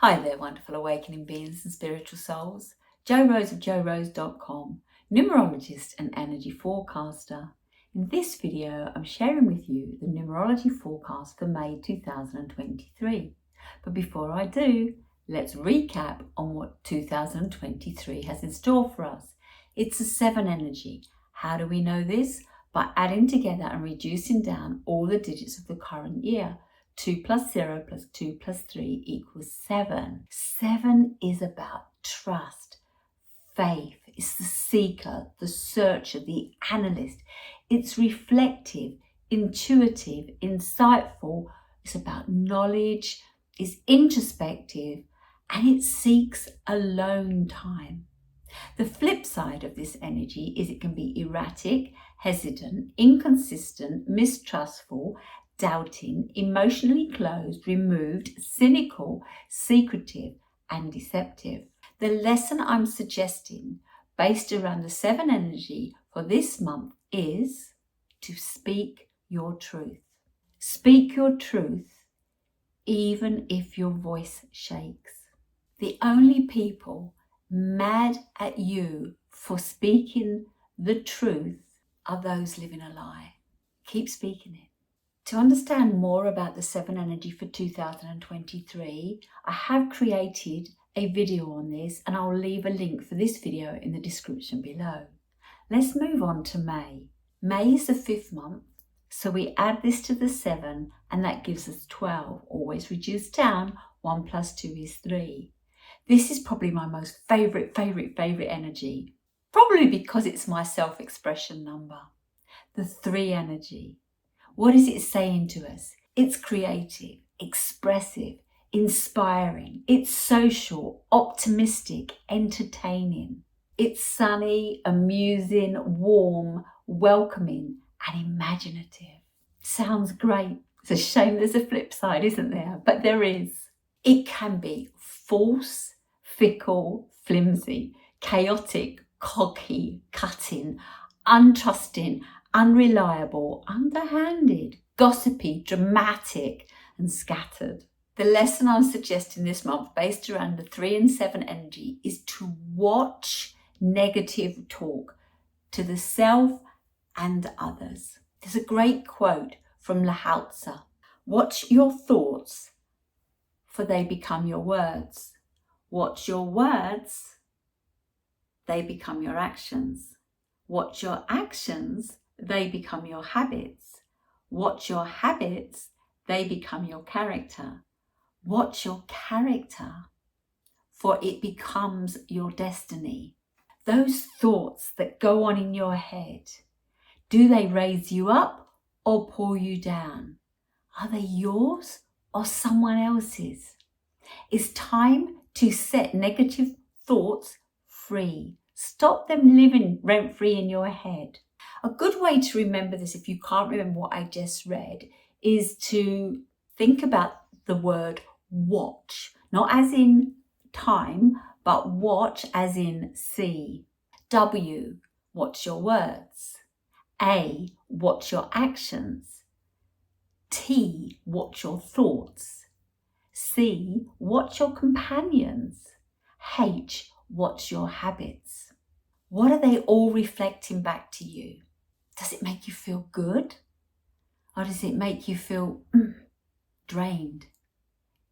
Hi there, wonderful awakening beings and spiritual souls. Jo Rose of JoRose.com, numerologist and energy forecaster. In this video, I'm sharing with you the numerology forecast for May 2023. But before I do, let's recap on what 2023 has in store for us. It's a 7 energy. How do we know this? By adding together and reducing down all the digits of the current year. 2 plus 0 plus 2 plus 3 equals 7. 7 is about trust, faith. It's the seeker, the searcher, the analyst. It's reflective, intuitive, insightful. It's about knowledge. It's introspective, and it seeks alone time. The flip side of this energy is it can be erratic, hesitant, inconsistent, mistrustful, doubting, emotionally closed, removed, cynical, secretive, and deceptive. The lesson I'm suggesting, based around the 7 energy for this month, is to speak your truth. Speak your truth, even if your voice shakes. The only people mad at you for speaking the truth are those living a lie. Keep speaking it. To understand more about the 7 energy for 2023, I have created a video on this, and I'll leave a link for this video in the description below. Let's move on to May. May is the 5th month, so we add this to the 7 and that gives us 12. Always reduce down, 1 plus 2 is 3. This is probably my most favourite energy, probably because it's my self-expression number. The 3 energy. What is it saying to us? It's creative, expressive, inspiring. It's social, optimistic, entertaining. It's sunny, amusing, warm, welcoming, and imaginative. Sounds great. It's a shame there's a flip side, isn't there? But there is. It can be false, fickle, flimsy, chaotic, cocky, cutting, untrusting, unreliable, underhanded, gossipy, dramatic, and scattered. The lesson I'm suggesting this month, based around the 3 and 7 energy, is to watch negative talk to the self and others. There's a great quote from Lao Tzu. Watch your thoughts, for they become your words. Watch your words, they become your actions. Watch your actions, they become your habits. Watch your habits, they become your character. Watch your character, for it becomes your destiny. Those thoughts that go on in your head, do they raise you up or pull you down? Are they yours or someone else's? It's time to set negative thoughts free. Stop them living rent-free in your head. A good way to remember this, if you can't remember what I just read, is to think about the word watch. Not as in time, but watch as in see. W, watch your words. A, watch your actions. T, watch your thoughts. C, watch your companions. H, watch your habits. What are they all reflecting back to you? Does it make you feel good? Or does it make you feel drained?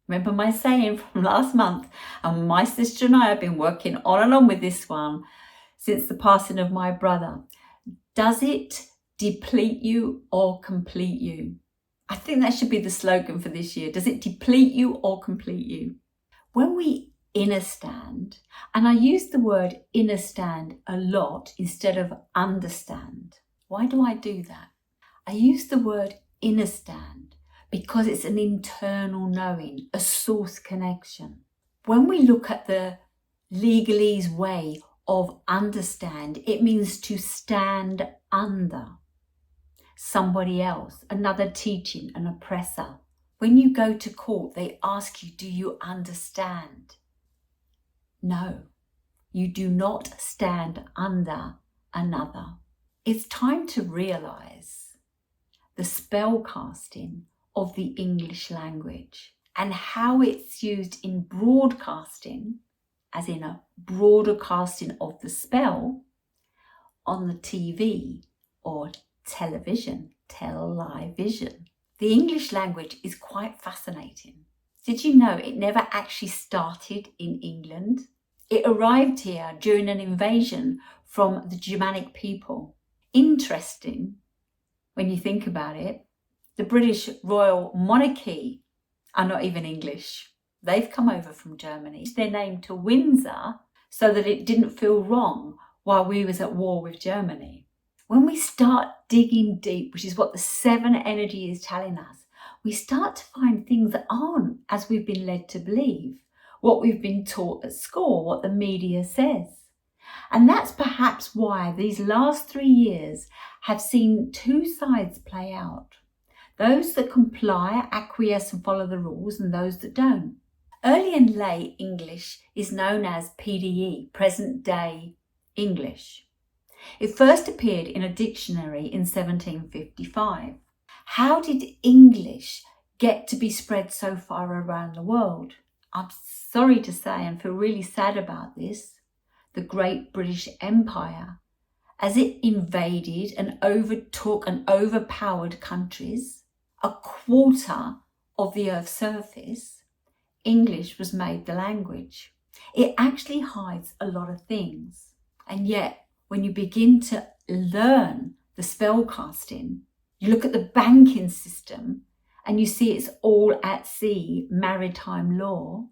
Remember my saying from last month, and my sister and I have been working on and on with this one since the passing of my brother. Does it deplete you or complete you? I think that should be the slogan for this year. Does it deplete you or complete you? When we inner stand, and I use the word inner stand a lot instead of understand. Why do I do that? I use the word inner stand because it's an internal knowing, a source connection. When we look at the legalese way of understand, it means to stand under somebody else, another teaching, an oppressor. When you go to court, they ask you, do you understand? No, you do not stand under another. It's time to realize the spell casting of the English language. and how it's used in broadcasting, as in a broader casting of the spell on the TV or television, television. The English language is quite fascinating. Did you know it never actually started in England? It arrived here during an invasion from the Germanic people. Interesting, when you think about it, the British royal monarchy are not even English. They've come over from Germany. Their name to Windsor so that it didn't feel wrong while we was at war with Germany. When we start digging deep, which is what the 7 energy is telling us, we start to find things that aren't as we've been led to believe, what we've been taught at school, what the media says. And that's perhaps why these last 3 years have seen 2 sides play out. Those that comply, acquiesce and follow the rules, and those that don't. Early and late English is known as PDE, present day English. It first appeared in a dictionary in 1755. How did English get to be spread so far around the world? I'm sorry to say and feel really sad about this. The Great British Empire, as it invaded and overtook and overpowered countries, a quarter of the Earth's surface, English was made the language. It actually hides a lot of things. And yet, when you begin to learn the spell casting, you look at the banking system and you see it's all at sea, maritime law,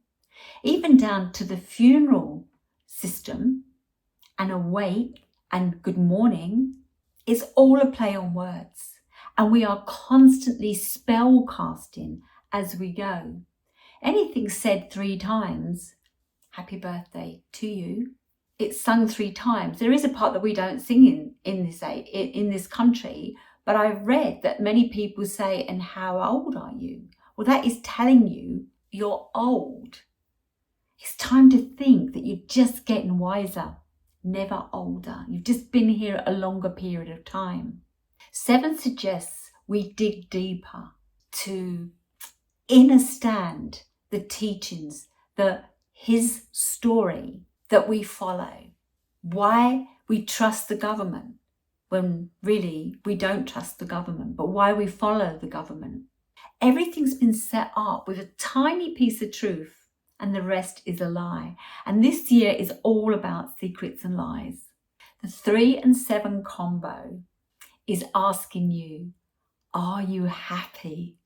even down to the funeral system and a wake and good morning is all a play on words. And we are constantly spell casting as we go. Anything said 3 times, happy birthday to you, it's sung 3 times. There is a part that we don't sing in this country, but I've read that many people say, and how old are you? Well, that is telling you you're old. It's time to think that you're just getting wiser, never older. You've just been here a longer period of time. 7 suggests we dig deeper to understand the teachings, his story that we follow, why we trust the government when really we don't trust the government, but why we follow the government. Everything's been set up with a tiny piece of truth and the rest is a lie. And this year is all about secrets and lies. The 3 and 7 combo is asking you, are you happy?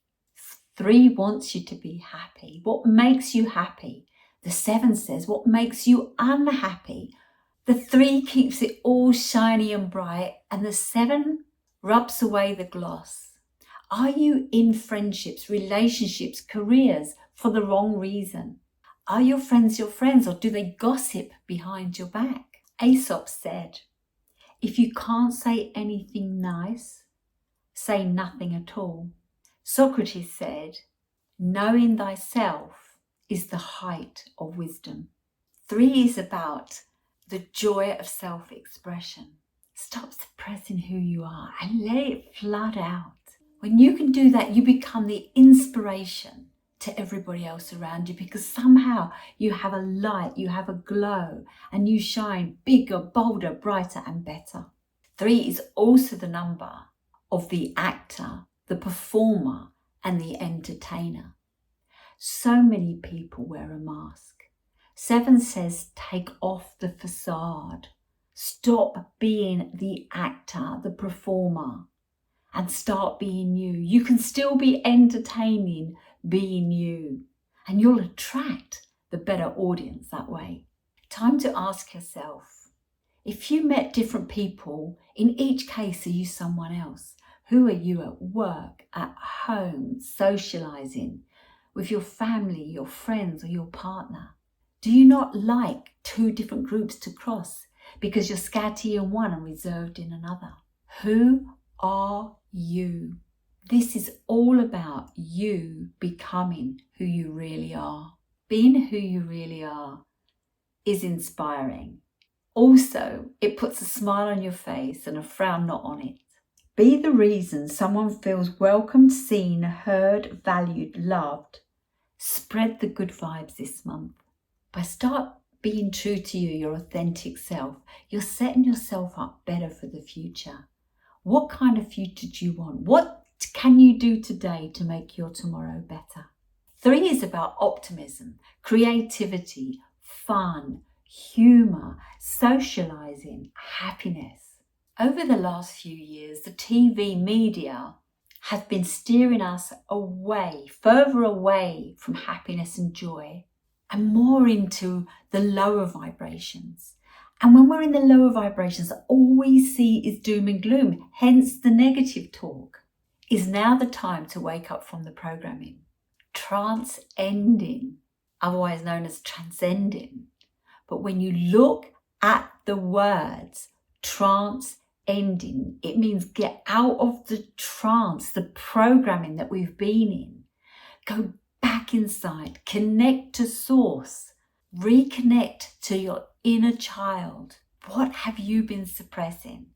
3 wants you to be happy. What makes you happy? The 7 says, what makes you unhappy? The 3 keeps it all shiny and bright, and the 7 rubs away the gloss. Are you in friendships, relationships, careers for the wrong reason? Are your friends, or do they gossip behind your back? Aesop said, if you can't say anything nice, say nothing at all. Socrates said, knowing thyself is the height of wisdom. 3 is about the joy of self-expression. Stop suppressing who you are and let it flood out. When you can do that, you become the inspiration to everybody else around you, because somehow you have a light, you have a glow, and you shine bigger, bolder, brighter and better. 3 is also the number of the actor, the performer and the entertainer. So many people wear a mask. 7 says take off the facade. Stop being the actor, the performer, and start being you. You can still be entertaining being you, and you'll attract the better audience that way. Time to ask yourself, if you met different people, in each case are you someone else? Who are you at work, at home, socializing with your family, your friends or your partner? Do you not like 2 different groups to cross because you're scatty in one and reserved in another? Who are you? This is all about you becoming who you really are. Being who you really are is inspiring. Also, it puts a smile on your face and a frown not on it. Be the reason someone feels welcomed, seen, heard, valued, loved, Spread the good vibes this month. By start being true to you, your authentic self, you're setting yourself up better for the future. What kind of future do you want? What can you do today to make your tomorrow better? 3 is about optimism, creativity, fun, humour, socialising, happiness. Over the last few years, the TV media has been steering us away, further away from happiness and joy, and more into the lower vibrations. And when we're in the lower vibrations, all we see is doom and gloom, hence the negative talk. Is now the time to wake up from the programming. Transcending, otherwise known as transcending. But when you look at the words transcending, it means get out of the trance, the programming that we've been in. Go back inside, connect to source, reconnect to your inner child. What have you been suppressing?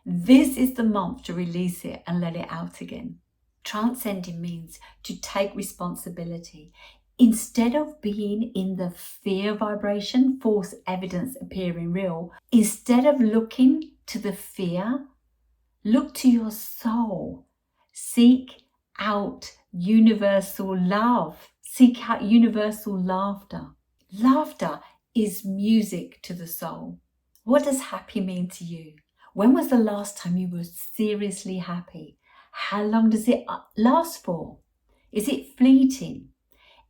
This is the month to release it and let it out again. Transcending means to take responsibility. Instead of being in the fear vibration, false evidence appearing real, instead of looking to the fear, look to your soul. Seek out universal love. Seek out universal laughter. Laughter is music to the soul. What does happy mean to you? When was the last time you were seriously happy? How long does it last for? Is it fleeting?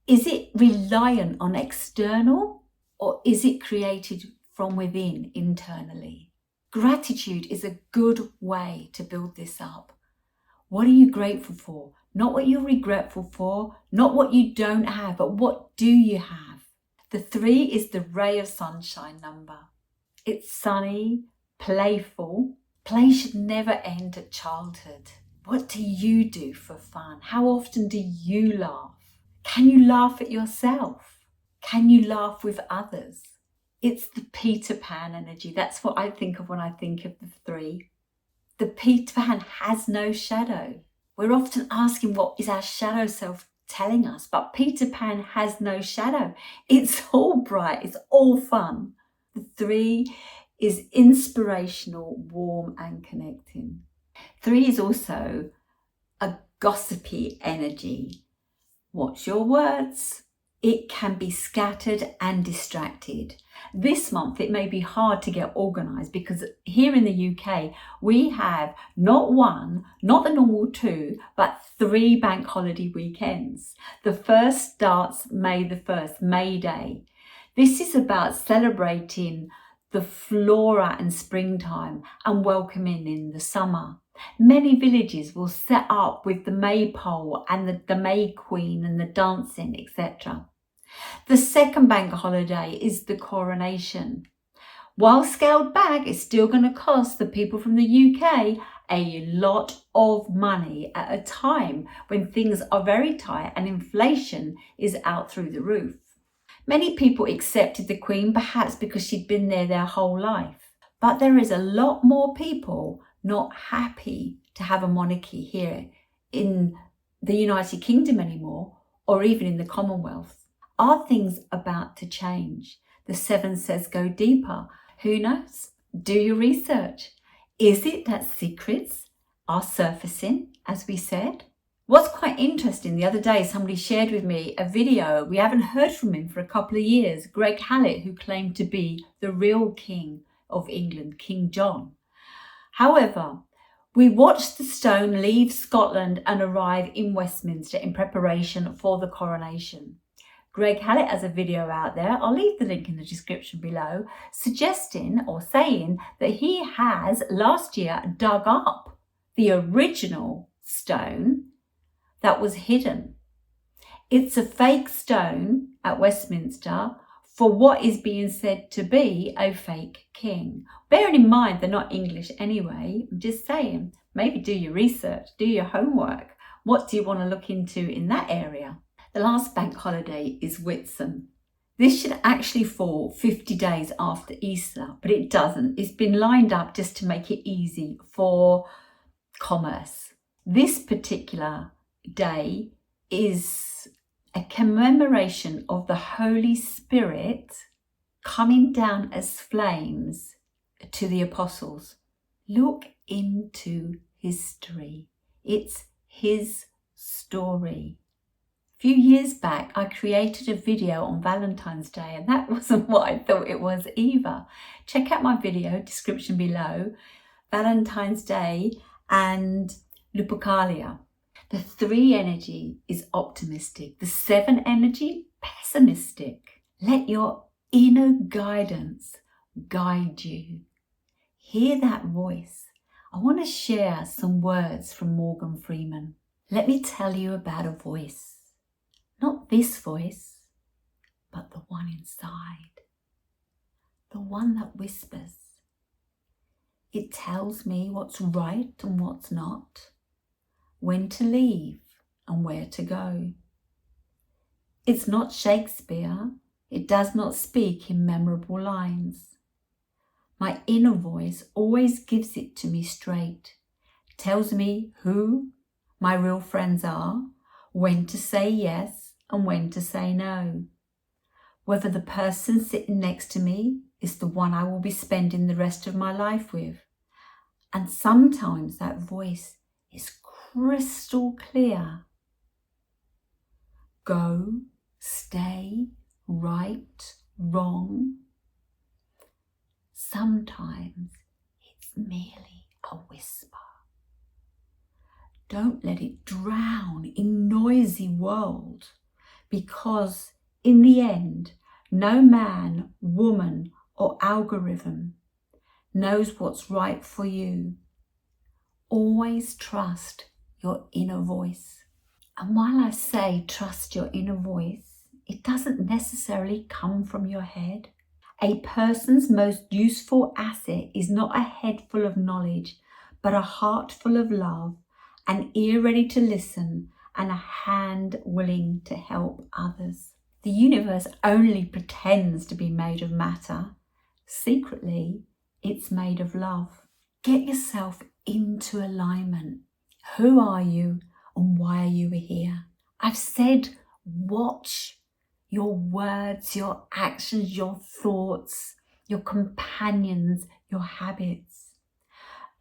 Is it reliant on external, or is it created from within internally? Gratitude is a good way to build this up. What are you grateful for? Not what you're regretful for, not what you don't have, but what do you have? The 3 is the ray of sunshine number. It's sunny, playful. Play should never end at childhood. What do you do for fun? How often do you laugh? Can you laugh at yourself? Can you laugh with others? It's the Peter Pan energy. That's what I think of when I think of the 3. The Peter Pan has no shadow. We're often asking what is our shadow self telling us, but Peter Pan has no shadow. It's all bright, it's all fun. The 3 is inspirational, warm and connecting. 3 is also a gossipy energy. Watch your words. It can be scattered and distracted. This month it may be hard to get organised because here in the UK we have not 1, not the normal 2, but 3 bank holiday weekends. The first starts May the 1st, May Day. This is about celebrating the flora and springtime and welcoming in the summer. Many villages will set up with the maypole and the May Queen and the dancing, etc. The second bank holiday is the coronation. While scaled back, it's still going to cost the people from the UK a lot of money at a time when things are very tight and inflation is out through the roof. Many people accepted the Queen perhaps because she'd been there their whole life. But there is a lot more people not happy to have a monarchy here in the United Kingdom anymore, or even in the Commonwealth. Are things about to change? The 7 says go deeper. Who knows? Do your research. Is it that secrets are surfacing, as we said? What's quite interesting, the other day somebody shared with me a video. We haven't heard from him for a couple of years. Greg Hallett, who claimed to be the real King of England, King John. However, we watched the stone leave Scotland and arrive in Westminster in preparation for the coronation. Greg Hallett has a video out there, I'll leave the link in the description below, suggesting or saying that he has last year dug up the original stone that was hidden. It's a fake stone at Westminster for what is being said to be a fake king. Bearing in mind they're not English anyway, I'm just saying, maybe do your research, do your homework. What do you want to look into in that area? The last bank holiday is Whitsun. This should actually fall 50 days after Easter, but it doesn't. It's been lined up just to make it easy for commerce. This particular day is a commemoration of the Holy Spirit coming down as flames to the apostles. Look into history. It's his story. A few years back, I created a video on Valentine's Day, and that wasn't what I thought it was either. Check out my video, description below, Valentine's Day and Lupercalia. The 3 energy is optimistic. The 7 energy, pessimistic. Let your inner guidance guide you. Hear that voice. I want to share some words from Morgan Freeman. Let me tell you about a voice. Not this voice, but the one inside. The one that whispers. It tells me what's right and what's not, when to leave and where to go. It's not Shakespeare. It does not speak in memorable lines. My inner voice always gives it to me straight, tells me who my real friends are, when to say yes and when to say no, whether the person sitting next to me is the one I will be spending the rest of my life with. And sometimes that voice is crystal clear. Go, stay, right, wrong. Sometimes it's merely a whisper. Don't let it drown in noisy world, because in the end, no man, woman, or algorithm knows what's right for you. Always trust your inner voice. And while I say trust your inner voice, it doesn't necessarily come from your head. A person's most useful asset is not a head full of knowledge, but a heart full of love, an ear ready to listen, and a hand willing to help others. The universe only pretends to be made of matter. Secretly, it's made of love. Get yourself into alignment. Who are you and why are you here? I've said watch your words, your actions, your thoughts, your companions, your habits.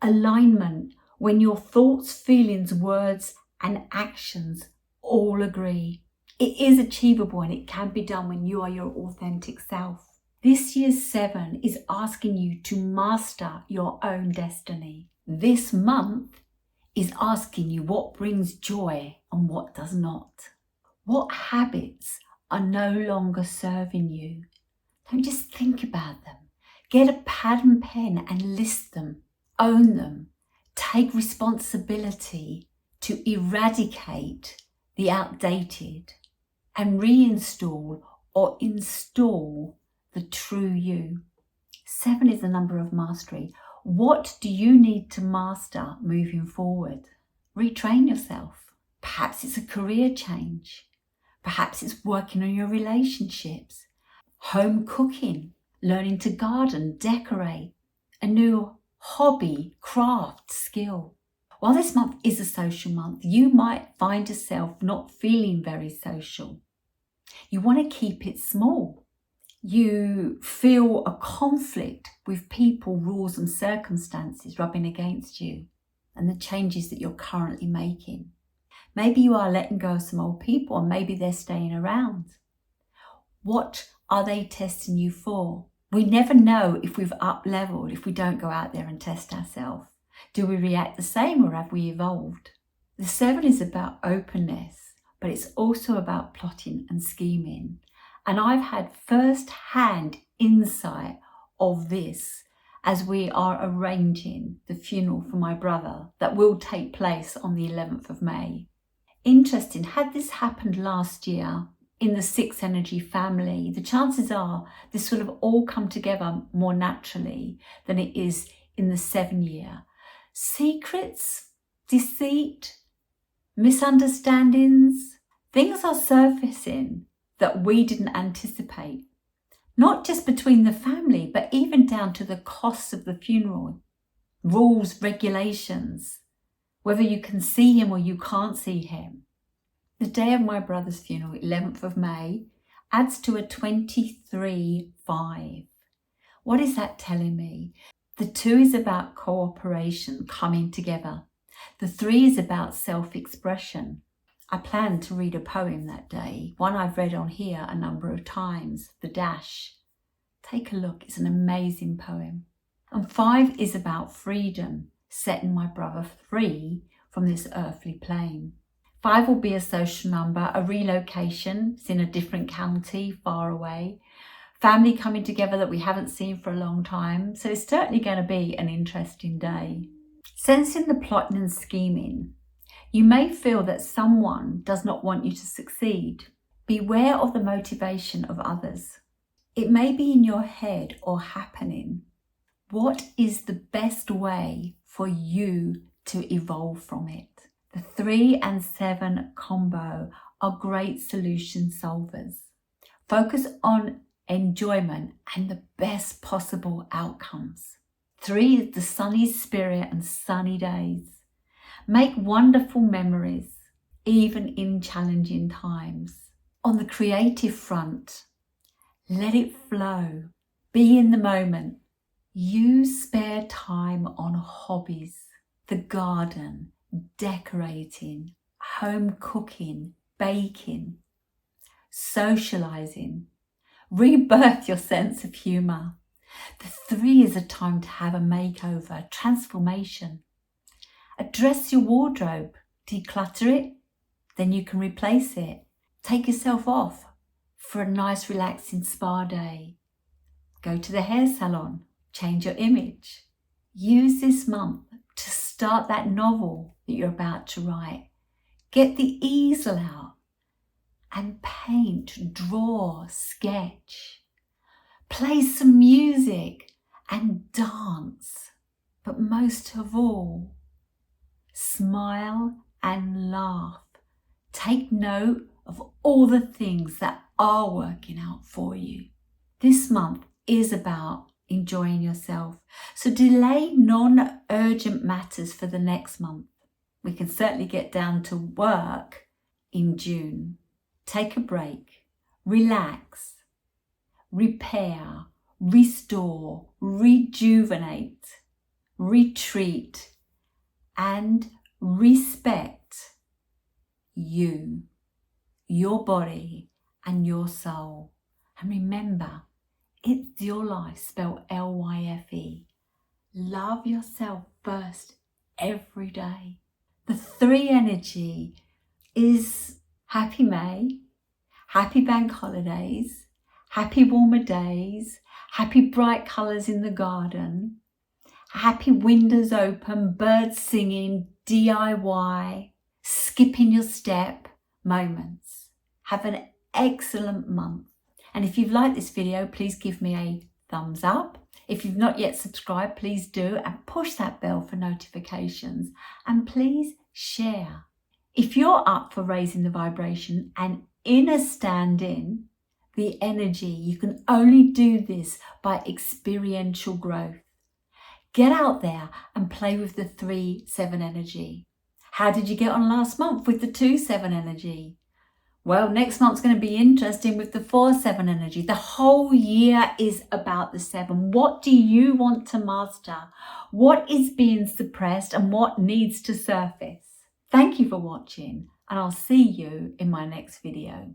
Alignment, when your thoughts, feelings, words, and actions all agree. It is achievable and it can be done when you are your authentic self. This year's 7 is asking you to master your own destiny. This month is asking you what brings joy and what does not. What habits are no longer serving you? Don't just think about them. Get a pad and pen and list them. Own them. Take responsibility to eradicate the outdated and reinstall or install the true you. 7 is the number of mastery. What do you need to master moving forward? Retrain yourself. Perhaps it's a career change. Perhaps it's working on your relationships, home cooking, learning to garden, decorate, a new hobby, craft, skill. While this month is a social month, you might find yourself not feeling very social. You want to keep it small. You feel a conflict with people, rules and circumstances rubbing against you and the changes that you're currently making. Maybe you are letting go of some old people and maybe they're staying around. What are they testing you for? We never know if we've up-leveled if we don't go out there and test ourselves. Do we react the same or have we evolved? The 7 is about openness, but it's also about plotting and scheming. And I've had first-hand insight of this as we are arranging the funeral for my brother that will take place on the 11th of May. Interesting, had this happened last year in the 6 energy family, the chances are this will have all come together more naturally than it is in the 7 year. Secrets, deceit, misunderstandings, things are surfacing that we didn't anticipate. Not just between the family, but even down to the costs of the funeral, rules, regulations, whether you can see him or you can't see him. The day of my brother's funeral, 11th of May, adds to a 23-5. What is that telling me? The 2 is about cooperation, coming together. The 3 is about self-expression. I plan to read a poem that day, one I've read on here a number of times, The Dash. Take a look, it's an amazing poem. And 5 is about freedom, setting my brother free from this earthly plane. 5 will be a social number, a relocation, it's in a different county, far away. Family coming together that we haven't seen for a long time. So it's certainly going to be an interesting day. Sensing the plotting and scheming, you may feel that someone does not want you to succeed. Beware of the motivation of others. It may be in your head or happening. What is the best way for you to evolve from it? The 3 and 7 combo are great solution solvers. Focus on enjoyment and the best possible outcomes. 3 is the sunny spirit and sunny days. Make wonderful memories, even in challenging times. On the creative front, let it flow. Be in the moment. Use spare time on hobbies, the garden, decorating, home cooking, baking, socializing. Rebirth your sense of humour. The 3 is a time to have a makeover, transformation. Address your wardrobe, declutter it, then you can replace it. Take yourself off for a nice relaxing spa day. Go to the hair salon, change your image. Use this month to start that novel that you're about to write. Get the easel out and paint, draw, sketch. Play some music and dance. But most of all, smile and laugh. Take note of all the things that are working out for you. This month is about enjoying yourself. So delay non-urgent matters for the next month. We can certainly get down to work in June. Take a break, relax, repair, restore, rejuvenate, retreat, and respect you, your body, and your soul. And remember, it's your life, spelled L-Y-F-E. Love yourself first every day. The 3 energy is happy May, happy bank holidays, happy warmer days, happy bright colours in the garden, happy windows open, birds singing, DIY, skipping your step moments. Have an excellent month. And if you've liked this video, please give me a thumbs up. If you've not yet subscribed, please do, and push that bell for notifications. And please share. If you're up for raising the vibration and inner standing, the energy, you can only do this by experiential growth. Get out there and play with the 3-7 energy. How did you get on last month with the 2-7 energy? Well, next month's going to be interesting with the 4-7 energy. The whole year is about the 7. What do you want to master? What is being suppressed and what needs to surface? Thank you for watching, and I'll see you in my next video.